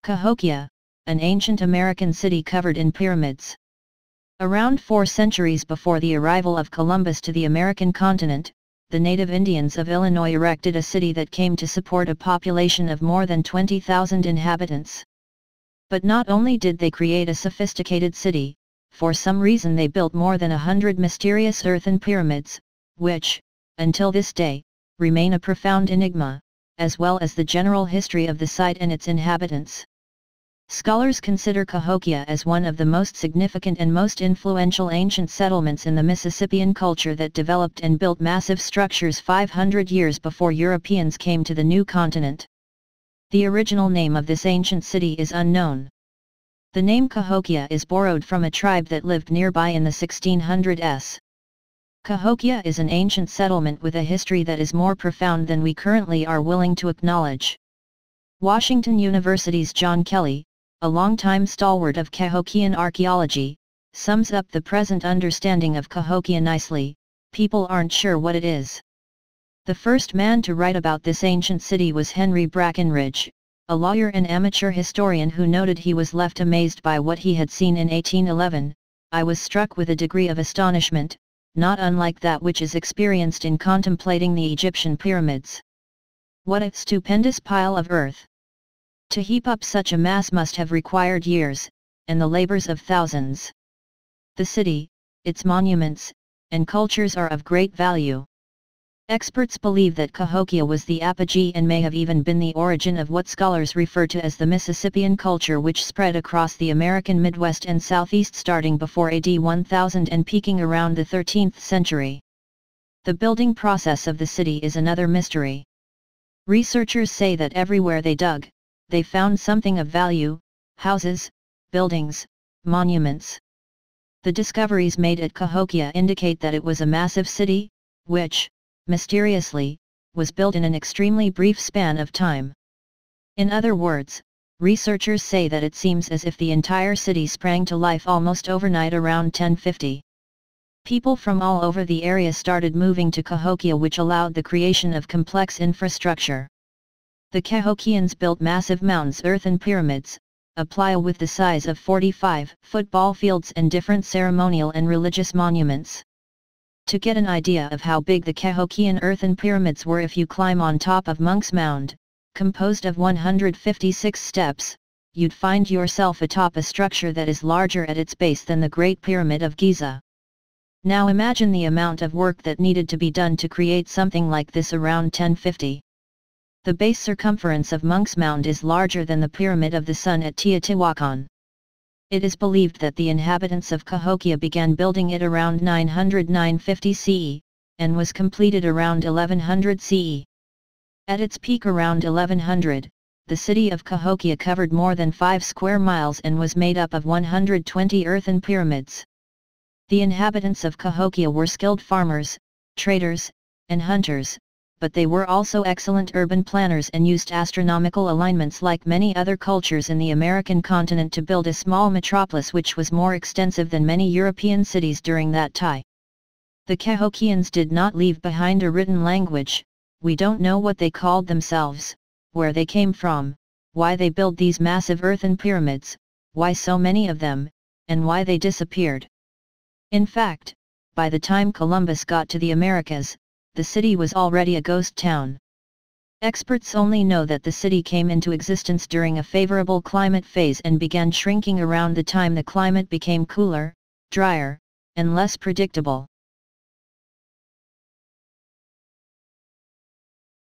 Cahokia, an ancient American city covered in pyramids. Around 4 centuries before the arrival of Columbus to the American continent, the native Indians of Illinois erected a city that came to support a population of more than 20,000 inhabitants. But not only did they create a sophisticated city, for some reason they built more than 100 mysterious earthen pyramids, which, until this day, remain a profound enigma, as well as the general history of the site and its inhabitants. Scholars consider Cahokia as one of the most significant and most influential ancient settlements in the Mississippian culture that developed and built massive structures 500 years before Europeans came to the new continent. The original name of this ancient city is unknown. The name Cahokia is borrowed from a tribe that lived nearby in the 1600s. Cahokia is an ancient settlement with a history that is more profound than we currently are willing to acknowledge. Washington University's John Kelly, a longtime stalwart of Cahokian archaeology, sums up the present understanding of Cahokia nicely: people aren't sure what it is. The first man to write about this ancient city was Henry Brackenridge, a lawyer and amateur historian who noted he was left amazed by what he had seen in 1811. I was struck with a degree of astonishment, not unlike that which is experienced in contemplating the Egyptian pyramids. What a stupendous pile of earth! To heap up such a mass must have required years, and the labors of thousands. The city, its monuments, and cultures are of great value. Experts believe that Cahokia was the apogee and may have even been the origin of what scholars refer to as the Mississippian culture, which spread across the American Midwest and Southeast starting before AD 1000 and peaking around the 13th century. The building process of the city is another mystery. Researchers say that everywhere they dug, they found something of value: houses, buildings, monuments. The discoveries made at Cahokia indicate that it was a massive city, which, mysteriously, was built in an extremely brief span of time. In other words, researchers say that it seems as if the entire city sprang to life almost overnight around 1050. People from all over the area started moving to Cahokia, which allowed the creation of complex infrastructure. The Cahokians built massive mounds, earthen pyramids, a playa with the size of 45 football fields, and different ceremonial and religious monuments. To get an idea of how big the Cahokian earthen pyramids were, if you climb on top of Monk's Mound, composed of 156 steps, you'd find yourself atop a structure that is larger at its base than the Great Pyramid of Giza. Now imagine the amount of work that needed to be done to create something like this around 1050. The base circumference of Monk's Mound is larger than the Pyramid of the Sun at Teotihuacan. It is believed that the inhabitants of Cahokia began building it around 900–950 CE, and was completed around 1100 CE. At its peak around 1100, the city of Cahokia covered more than 5 square miles and was made up of 120 earthen pyramids. The inhabitants of Cahokia were skilled farmers, traders, and hunters, but they were also excellent urban planners and used astronomical alignments like many other cultures in the American continent to build a small metropolis which was more extensive than many European cities during that time. The Cahokians did not leave behind a written language. We don't know what they called themselves, where they came from, why they built these massive earthen pyramids, why so many of them, and why they disappeared. In fact, by the time Columbus got to the Americas, the city was already a ghost town. Experts only know that the city came into existence during a favorable climate phase and began shrinking around the time the climate became cooler, drier, and less predictable.